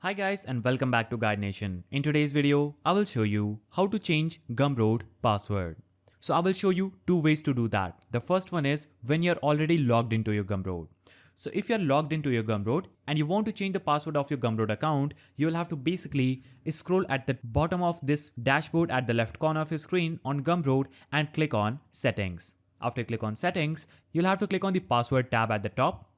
Hi guys and welcome back to Guide Nation. In today's video, I will show you how to change Gumroad password. So I will show you two ways to do that. The first one is when you're already logged into your Gumroad. So if you're logged into your Gumroad and you want to change the password of your Gumroad account, you will have to basically scroll at the bottom of this dashboard at the left corner of your screen on Gumroad and click on Settings. After you click on Settings, you'll have to click on the Password tab at the top.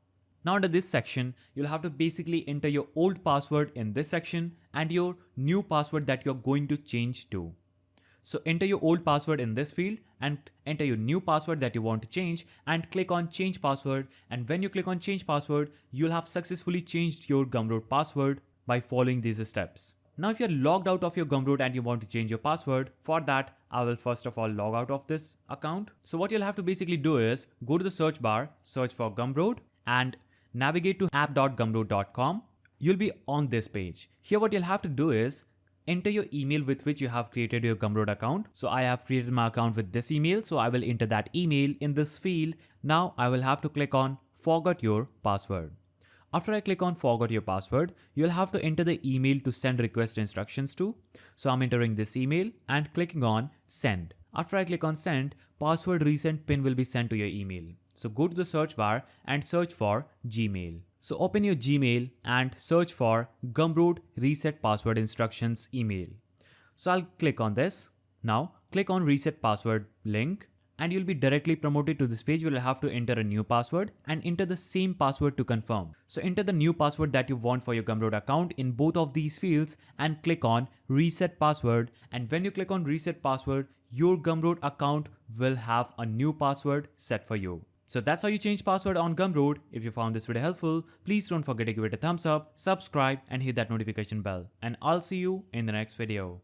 Now under this section, you'll have to basically enter your old password in this section and your new password that you're going to change to. So enter your old password in this field and enter your new password that you want to change and click on change password. And when you click on change password, you'll have successfully changed your Gumroad password by following these steps. Now if you're logged out of your Gumroad and you want to change your password, for that I will first of all log out of this account. So what you'll have to basically do is go to the search bar, search for Gumroad and navigate to app.gumroad.com. You'll be on this page. Here what you'll have to do is enter your email with which you have created your Gumroad account. So I have created my account with this email, so I will enter that email in this field. Now I will have to click on forgot your password. After I click on forgot your password, you'll have to enter the email to send request instructions to. So I'm entering this email and clicking on send. After I click on send, password resend pin will be sent to your email. So go to the search bar and search for Gmail. So open your Gmail and search for Gumroad reset password instructions email. So I'll click on this. Now click on reset password link and you'll be directly promoted to this page. You'll have to enter a new password and enter the same password to confirm. So enter the new password that you want for your Gumroad account in both of these fields and click on reset password. And when you click on reset password, your Gumroad account will have a new password set for you. So that's how you change password on Gumroad. If you found this video helpful, please don't forget to give it a thumbs up, subscribe and hit that notification bell. And I'll see you in the next video.